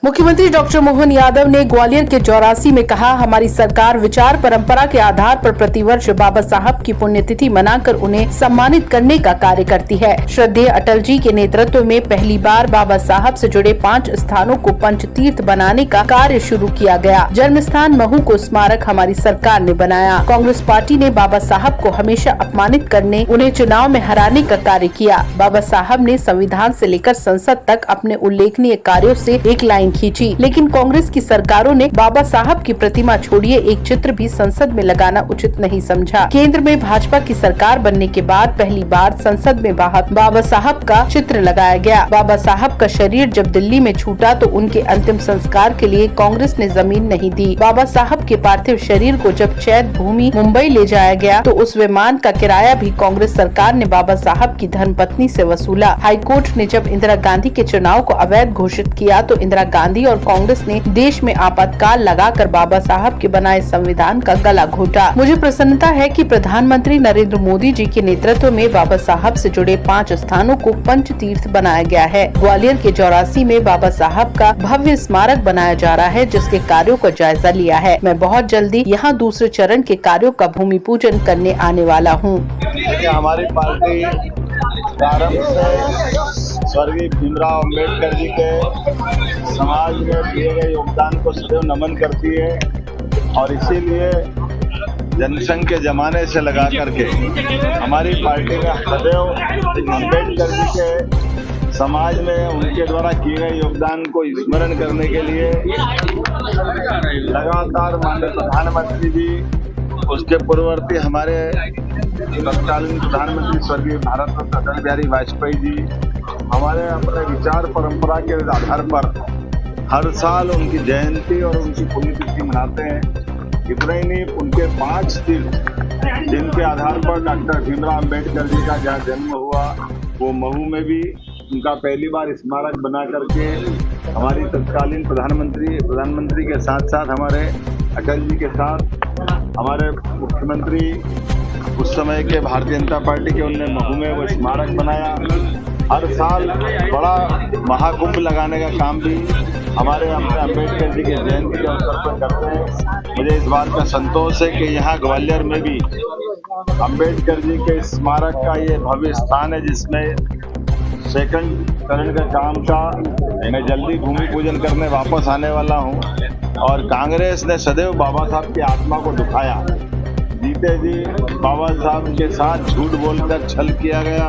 मुख्यमंत्री डॉक्टर मोहन यादव ने ग्वालियर के 84 में कहा, हमारी सरकार विचार परंपरा के आधार पर प्रतिवर्ष बाबा साहब की पुण्यतिथि मनाकर उन्हें सम्मानित करने का कार्य करती है। श्रद्धेय अटल जी के नेतृत्व में पहली बार बाबा साहब से जुड़े 5 स्थानों को पंच तीर्थ बनाने का कार्य शुरू किया गया। जन्म स्थान महू को स्मारक हमारी सरकार ने बनाया। कांग्रेस पार्टी ने बाबा साहब को हमेशा अपमानित करने, उन्हें चुनाव में हराने का कार्य किया। बाबा साहब ने संविधान से लेकर संसद तक अपने उल्लेखनीय कार्यों से एक लाइन खींची, लेकिन कांग्रेस की सरकारों ने बाबा साहब की प्रतिमा छोड़िए एक चित्र भी संसद में लगाना उचित नहीं समझा। केंद्र में भाजपा की सरकार बनने के बाद पहली बार संसद में बाबा साहब का चित्र लगाया गया। बाबा साहब का शरीर जब दिल्ली में छूटा तो उनके अंतिम संस्कार के लिए कांग्रेस ने जमीन नहीं दी। बाबा साहब के पार्थिव शरीर को जब चैत भूमि मुंबई ले जाया गया तो उस विमान का किराया भी कांग्रेस सरकार ने बाबा साहब की धर्मपत्नी से वसूला। हाईकोर्ट ने जब इंदिरा गांधी के चुनाव को अवैध घोषित किया तो इंदिरा गांधी और कांग्रेस ने देश में आपातकाल लगाकर बाबा साहब के बनाए संविधान का गला घोटा। मुझे प्रसन्नता है कि प्रधानमंत्री नरेंद्र मोदी जी के नेतृत्व में बाबा साहब से जुड़े 5 स्थानों को पंच तीर्थ बनाया गया है। ग्वालियर के 84 में बाबा साहब का भव्य स्मारक बनाया जा रहा है, जिसके कार्यों का जायजा लिया है। मैं बहुत जल्दी यहाँ दूसरे चरण के कार्यों का भूमि पूजन करने आने वाला हूँ। हमारी पार्टी प्रारंभ से स्वर्गीय भीमराव अम्बेडकर जी के समाज में दिए गए योगदान को सदैव नमन करती है और इसीलिए जनसंघ के जमाने से लगा करके हमारी पार्टी में सदैव अम्बेडकर जी के समाज में उनके द्वारा किए गए योगदान को स्मरण करने के लिए लगातार माननीय प्रधानमंत्री जी, उसके पूर्ववर्ती हमारे तत्कालीन प्रधानमंत्री स्वर्गीय भारत रत्न अटल बिहारी वाजपेयी जी, हमारे अपने विचार परंपरा के आधार पर हर साल उनकी जयंती और उनकी पुण्यतिथि मनाते हैं। इतना ही नहीं, उनके 5 तीर्थ जिनके आधार पर डॉक्टर भीमराव अम्बेडकर जी का जहाँ जन्म हुआ वो महू में भी उनका पहली बार स्मारक बना करके हमारी तत्कालीन प्रधानमंत्री के साथ साथ हमारे अटल जी के साथ हमारे मुख्यमंत्री उस समय के भारतीय जनता पार्टी के, उनने महू में वो स्मारक बनाया। हर साल बड़ा महाकुंभ लगाने का काम भी हमारे अम्बेडकर जी के जयंती के अवसर पर करते हैं। मुझे इस बात का संतोष है कि यहाँ ग्वालियर में भी अम्बेडकर जी के स्मारक का ये भव्य स्थान है, जिसमें सेकंड चरण का काम था। मैं जल्दी भूमि पूजन करने वापस आने वाला हूँ और कांग्रेस ने सदैव बाबा साहब की आत्मा को दुखाया। जीते जी बाबा साहब के साथ झूठ बोलकर छल किया गया।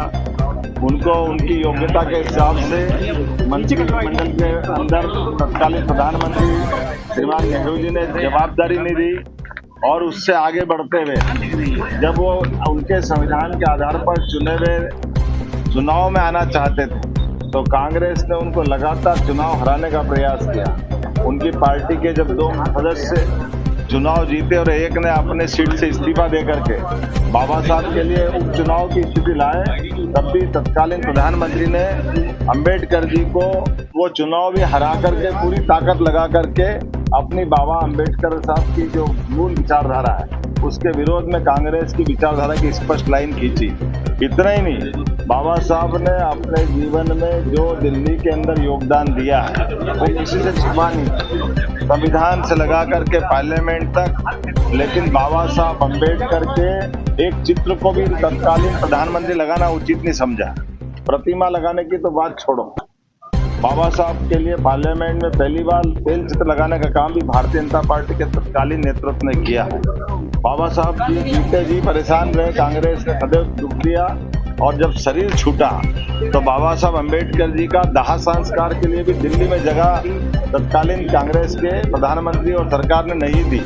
उनको उनकी योग्यता के हिसाब से मंत्रिमंडल के अंदर तत्कालीन प्रधानमंत्री श्रीमान नेहरू जी ने जवाबदारी नहीं दी और उससे आगे बढ़ते हुए जब वो उनके संविधान के आधार पर चुने हुए चुनाव में आना चाहते थे तो कांग्रेस ने उनको लगातार चुनाव हराने का प्रयास किया। उनकी पार्टी के जब 2 सदस्य चुनाव जीते और एक ने अपने सीट से इस्तीफा दे करके बाबा साहब के लिए उपचुनाव की स्थिति लाए, तब भी तत्कालीन प्रधानमंत्री ने अंबेडकर जी को वो चुनाव भी हरा करके पूरी ताकत लगा करके अपनी बाबा अंबेडकर साहब की जो मूल विचारधारा है उसके विरोध में कांग्रेस की विचारधारा की स्पष्ट लाइन खींची। इतना ही नहीं, बाबा साहब ने अपने जीवन में जो दिल्ली के अंदर योगदान दिया है वो किसी से छिपा नहीं, संविधान से लगा करके पार्लियामेंट तक। लेकिन बाबा साहब अम्बेडकर के एक चित्र को भी तत्कालीन प्रधानमंत्री लगाना उचित नहीं समझा। प्रतिमा लगाने की तो बात छोड़ो, बाबा साहब के लिए पार्लियामेंट में पहली बार तेल चित्र लगाने का काम भी भारतीय जनता पार्टी के तत्कालीन नेतृत्व ने किया। बाबा साहब जी जीते जी परेशान रहे, कांग्रेस ने सदैव दुख दिया और जब शरीर छूटा तो बाबा साहब अम्बेडकर जी का दाह संस्कार के लिए भी दिल्ली में जगह तत्कालीन कांग्रेस के प्रधानमंत्री और सरकार ने नहीं दी।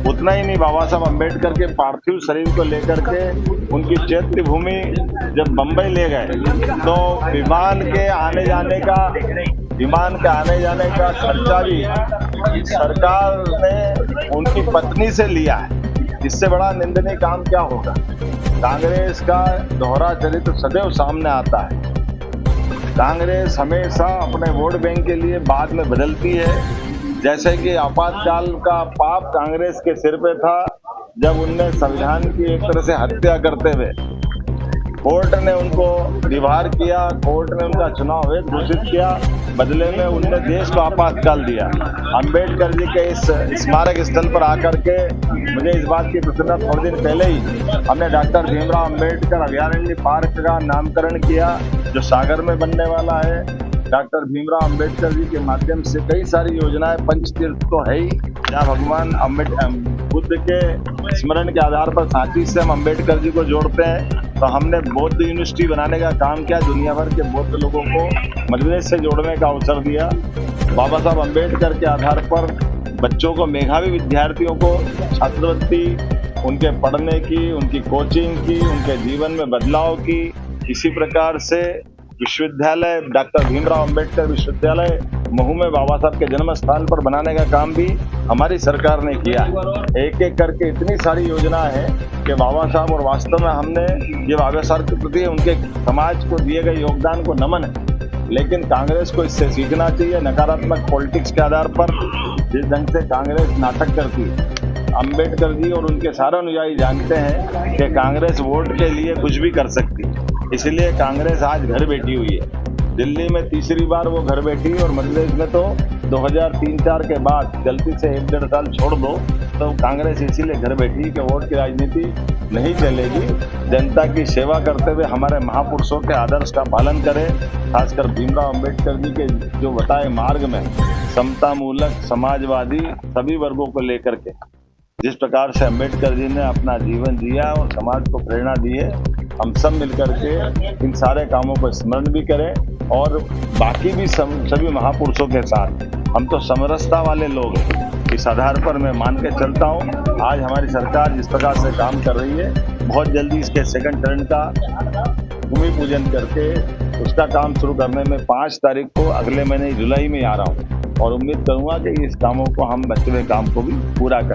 उतना ही नहीं, बाबा साहब अम्बेडकर के पार्थिव शरीर को लेकर के उनकी चैत्य भूमि जब बम्बई ले गए तो विमान के आने जाने का खर्चा भी सरकार ने उनकी पत्नी से लिया है। इससे बड़ा निंदनीय काम क्या होगा। कांग्रेस का दोहरा चरित्र सदैव सामने आता है। कांग्रेस हमेशा अपने वोट बैंक के लिए बाद में बदलती है। जैसे कि आपातकाल का पाप कांग्रेस के सिर पे था जब उनने संविधान की एक तरह से हत्या करते हुए कोर्ट ने उनको रिवार किया, कोर्ट ने उनका चुनाव वैध घोषित किया, बदले में उनने देश को आपातकाल दिया। अंबेडकर जी के इस स्मारक स्थल पर आकर के मुझे इस बात की प्रसन्नता, थोड़े दिन पहले ही हमने डॉक्टर भीमराव अंबेडकर अभयारण्य पार्क का नामकरण किया जो सागर में बनने वाला है। डॉक्टर भीमराव अंबेडकर जी के माध्यम से कई सारी योजनाएं, पंचतीर्थ तो है ही, जहाँ भगवान बुद्ध के स्मरण के आधार पर सांची से हम अंबेडकर जी को जोड़ते हैं। तो हमने बौद्ध यूनिवर्सिटी बनाने का काम किया, दुनिया भर के बौद्ध लोगों को मध्य प्रदेश से जोड़ने का अवसर दिया। बाबा साहब अंबेडकर के आधार पर बच्चों को, मेधावी विद्यार्थियों को छात्रवृत्ति, उनके पढ़ने की, उनकी कोचिंग की, उनके जीवन में बदलाव की, इसी प्रकार से विश्वविद्यालय, डॉक्टर भीमराव अंबेडकर विश्वविद्यालय महू में बाबा साहब के जन्म स्थान पर बनाने का काम भी हमारी सरकार ने किया। एक एक करके इतनी सारी योजना है कि बाबा साहब, और वास्तव में हमने ये बाबा साहब के प्रति उनके समाज को दिए गए योगदान को नमन है। लेकिन कांग्रेस को इससे सीखना चाहिए। नकारात्मक पॉलिटिक्स के आधार पर जिस ढंग से कांग्रेस नाटक करती है, अंबेडकर जी और उनके सारे अनुयायी जानते हैं कि कांग्रेस वोट के लिए कुछ भी कर सकती है। इसलिए कांग्रेस आज घर बैठी हुई है। दिल्ली में तीसरी बार वो घर बैठी, और मध्य प्रदेश में तो 2003-04 के बाद गलती से 1-1.5 साल छोड़ दो तो कांग्रेस इसीलिए घर बैठी कि वोट की राजनीति नहीं चलेगी। जनता की सेवा करते हुए हमारे महापुरुषों के आदर्श का पालन करें, खासकर भीमराव अंबेडकर जी के जो बताए मार्ग में समतामूलक, समाजवादी सभी वर्गों को लेकर के जिस प्रकार से अंबेडकर जी ने अपना जीवन जिया और समाज को प्रेरणा दी है, हम सब मिलकर के इन सारे कामों को स्मरण भी करें। और बाकी भी सभी महापुरुषों के साथ हम तो समरसता वाले लोग हैं। इस आधार पर मैं मान के चलता हूँ, आज हमारी सरकार जिस प्रकार से काम कर रही है, बहुत जल्दी इसके सेकंड चरण का भूमि पूजन करके उसका काम शुरू करने में 5 तारीख को अगले महीने जुलाई में आ रहा हूँ, और उम्मीद करूँगा कि इस कामों को हम बचे हुए काम को भी पूरा करें।